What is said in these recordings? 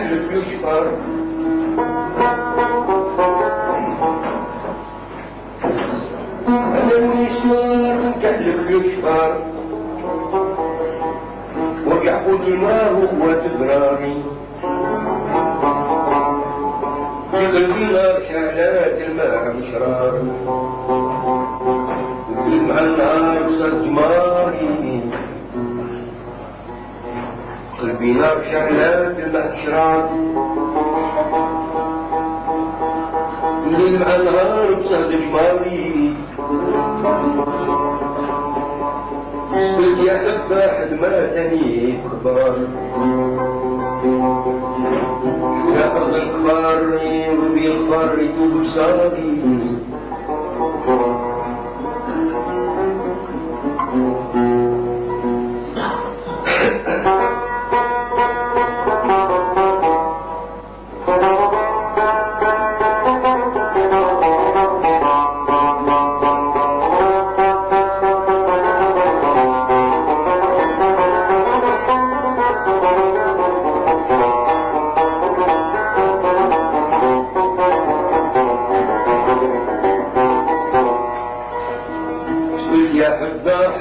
كحلف يشفر أنا النسوان كحلف يشفر ويحفظ الماء هو تبرامي في قلبي نار شعلات الماء مشرار مع النار وصل دماري قلبي نار شعلات الماء مشرار مع النار وصل دماري قلت يا حباح ما تاني خبار يا أرض الكبار ربي الكبار يدوب صاري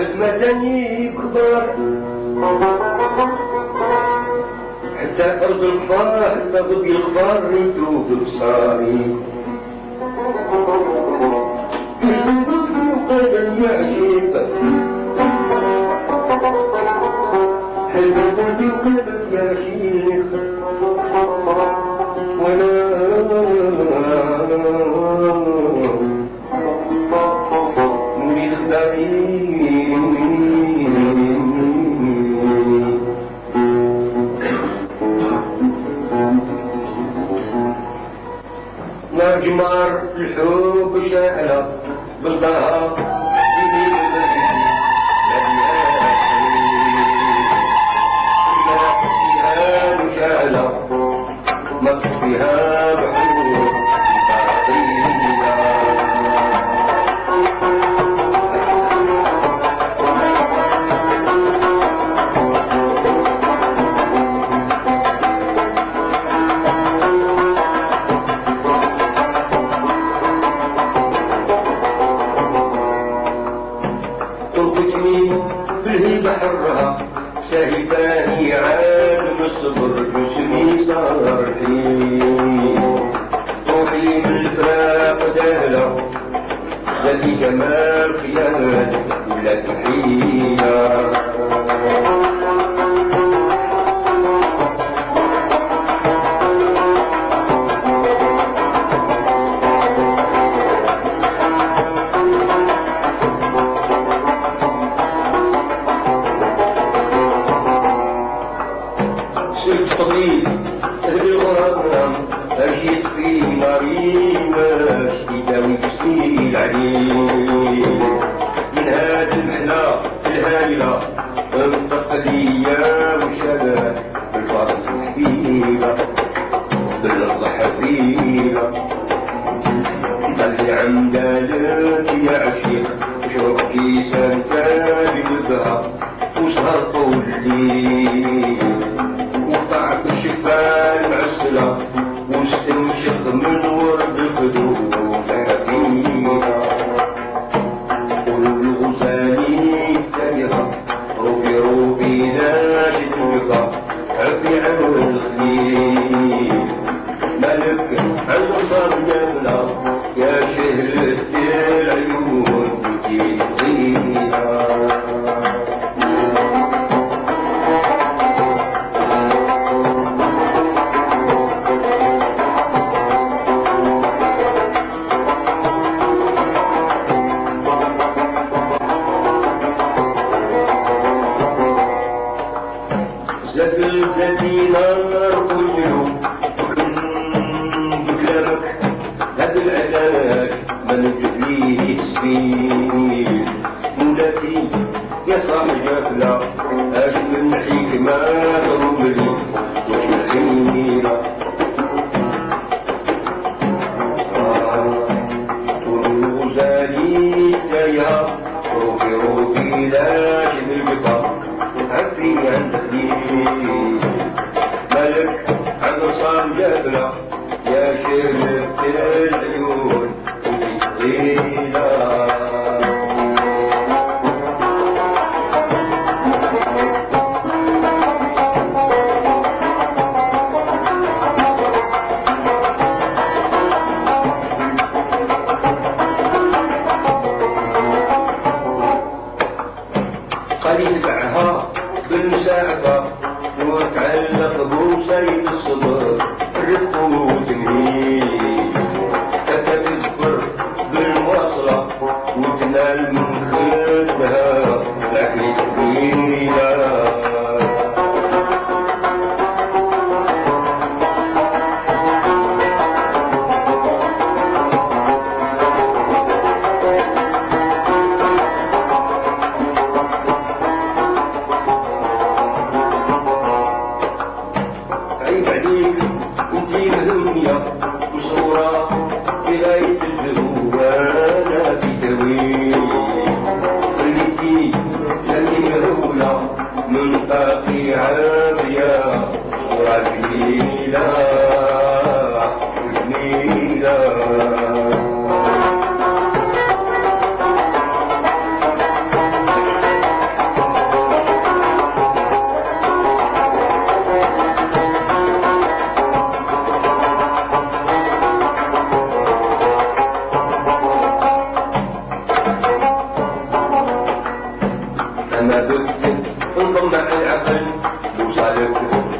خدمتني كبار حتى أرض الكفار حتى ضبي الكفار يدوب بصاري وقيد المعجب حلم قلبي وقيد يا شيخ ولا نريد خداري جمار الحب شاعلة بالظهر شاعلة ما تخفيها بحور سهيباني عالم الصبر جسمي صار فيه روحي من الفراق دهلة التي جمال خيال ولا تحية أجيب في مريمة يداوي جسمي العليم من هذه المحنة الهائلة انطق ليا وشباب بالفرح حبيبة باللحظة حبيبة قلبي عمدالك يا عشيق شرب كيسان تالي بالبها وسهر طول الليل وقطع الشفال معسلة واستنشق من ورد الخدود حكيمة والغزالي التايهة روبي روبي ناشد الوفا عفي عن الخليل ملك عن صار جملة يا شهلة العيون بكي طينة زفلتني نار كله بكلامك هذا العلاج ما نجليه سبيل مولاتي يا صاحب جفلة أجل من حكمة رملي وش الحميلة والغزالي تايها روبي روبي لاجل البقاء عفي عن تخليل ملك عن جبلة يا شرفت العيون وتطيلة يدفعها بالمساعفة وتعلق بوصيد الصبر رق وتمهيد تتذكر بالمواصلة وتنال من خدها لكن سبيلة انتي مهمية وصورة بغاية الجوانا في تويل خليتي لاني مهولة من طاقي عافية صورة جميلة جميلة أنا بدك انضم مع العقل وصالك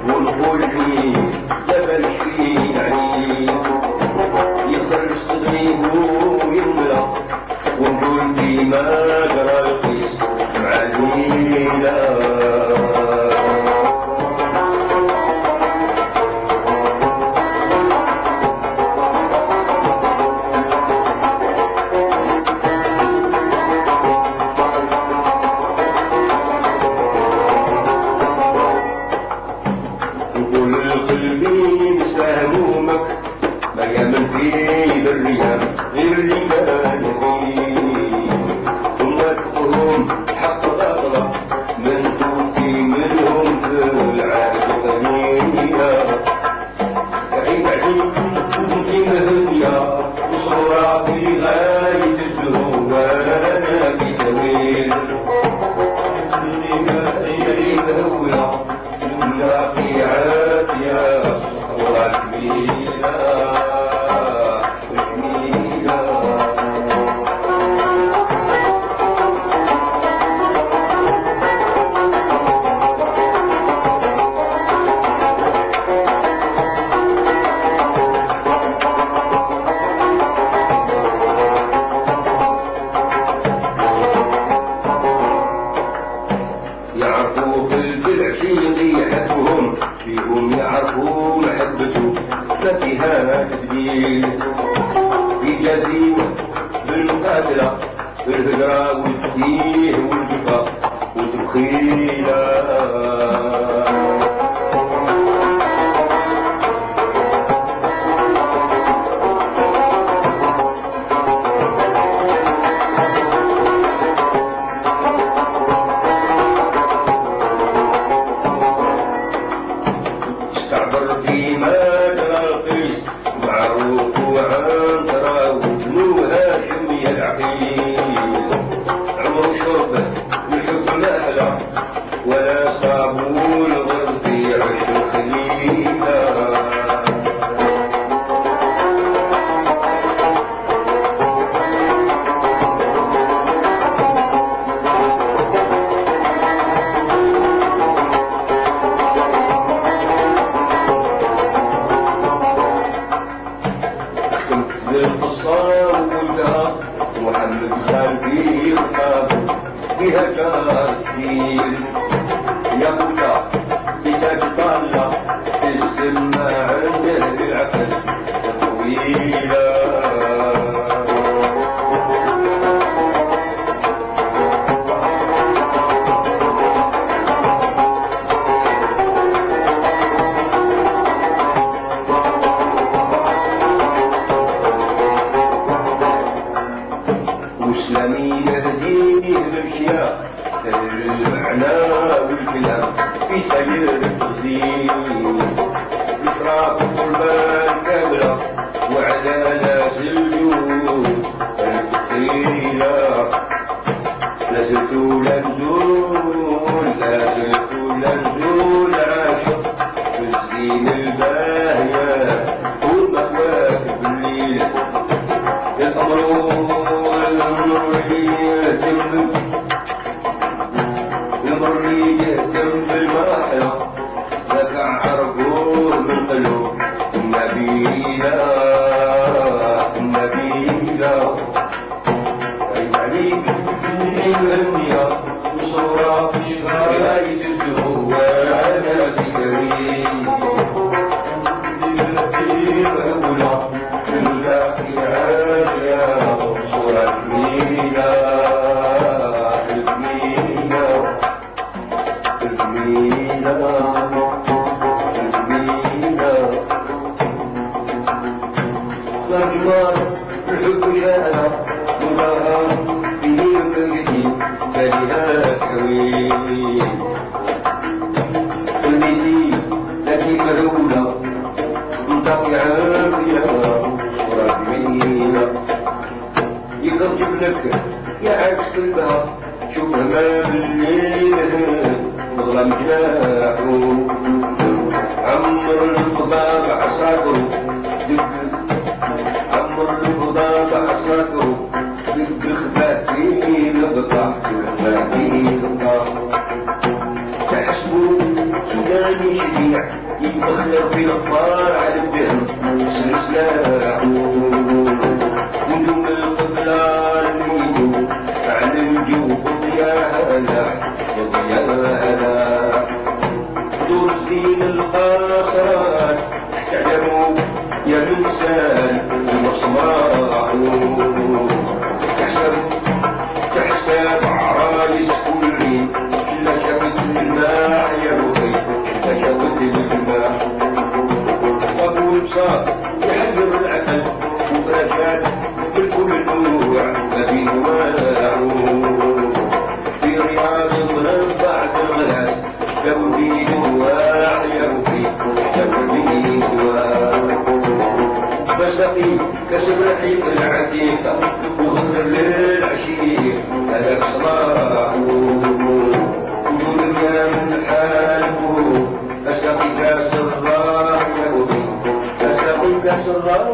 ونقول لي جبل شي يعني يقدر صدري ويملى ونقول ديما جرى القيس مع الليلة الخلبين سهمومك ما يمن في الريام غير اللي كان فيه ثم تقوم حق غطرة من توفي منهم في العالم قليلة بعيد عليك كنتي مهنية وصورة في غاية الجوانا في تويل اللي مهولة لا في عافية صورة جميلة جميلة يعرفوا بالعشي ضيعتهم فيهم يعرفوا محبته ما فيها تبديل في جزيرة بالمقاتلة بالهجرة والتيه والجفا والتبخيلة استعبر في مجرى القيس معروف وعن تراوح بنو هاشم يا العقيل عمرو شربه الحب مهله ولا صابون غير في عش الخليفه بالقصار وقلتها محمد خان في خطابه فيها جار كثير يا بولا إذا تطلع السما عنده بالعقل طويلة وإسلامي يهديه بالأشياء المعنى والكلام في سير التخزين إشراف القربان لازلت ولا نزول لازلت ولا نزول عاشق في الزين الباهية والمكواك بالليل الأمر الأمر يهتم بالمحيا دفع عرقوه من قلوب النبيلة النبيلة عيب عليك الدنيا وصورة في غاية الزهور على ذكري الأولى إلا في عالية صورة جميلة جميلة جميلة الحب جاءنا مباها به وكبه فلها كوين قلبي التي ملولة انطقع فيها ورحمينا يقرب لك يا عكس قلبها شوفها ما بالليل مظلم جناحه عمر الضباب عصاكره عمر الضباب عصاكره بخباتي نقطع بخباتي نقطع تحسبوا سوداني شجيع يتبخر في الأطفال على الدهن سلسلاح ونجوم القبلة الميدو على الجوف يا هلا يا هلا دور الزين الآخرات تعلموا يا منسان المصباح تحسب عرايس كلي إلا شفت الماء يا روحي إلا شفت الماء أبو البصار يحذر العسل وفراشات بالكل نوع ما في نواع في رياض الظلم بعد الغلاس لو في نواع يا روحي لو في نواع بسقي كسب رحيق العتيقة وغدر للعشيق هذاك صلاح وجود يا من حاله أسقي كاس الراح يا أبي أسقي كاس الراح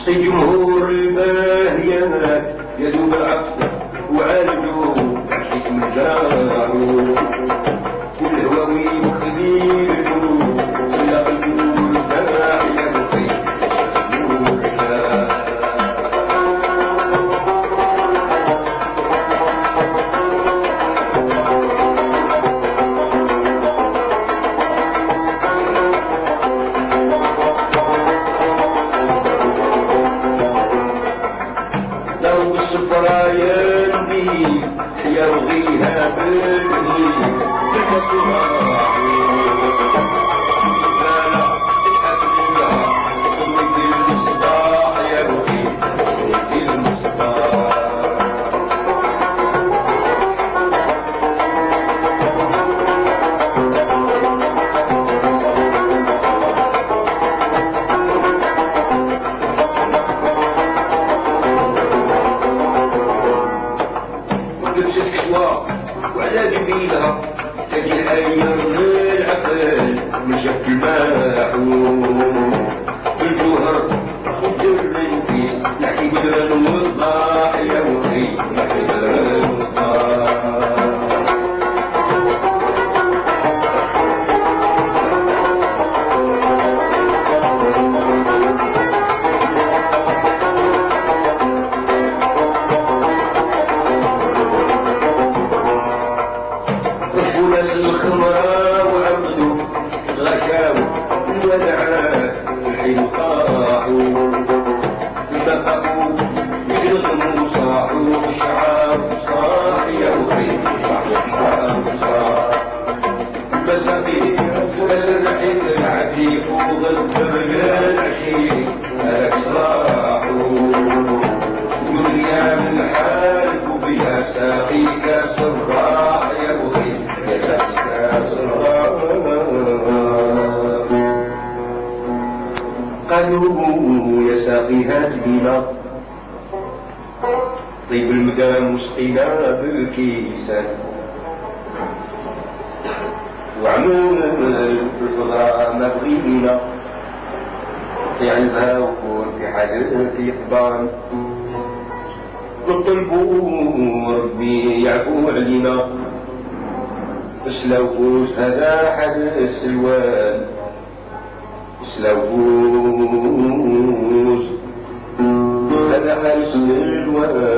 جمهور الباهيات يدوب العفو وعالجوا تحكيك من دارو كل هواوي مخبير سلا قلبي بالجوهر والدرنكيس نحكي جبل وصباح يا وخي نحكي جبل وصباح ناس الخمرة وعبدوا غشاو ودعاء الحين طاحوا بقوا يلغموا صاحوا الشعاب صاح يا وخي صاح مساقين الرحيل العتيق وغلب العشيق هلك صاحوا دنيا من حالك وبها ساقيك سراح يا وخي قالوا يا ساقي هات بنا طيب المدام مسقينا بالكيسان وعمل الفضاء ما بغينا في علبها وكون في حاجتي قبان نطلبوا ربي يعفو علينا اسلوبوس هذا حدث السلوان اسلوبوس هذا حدث السلوان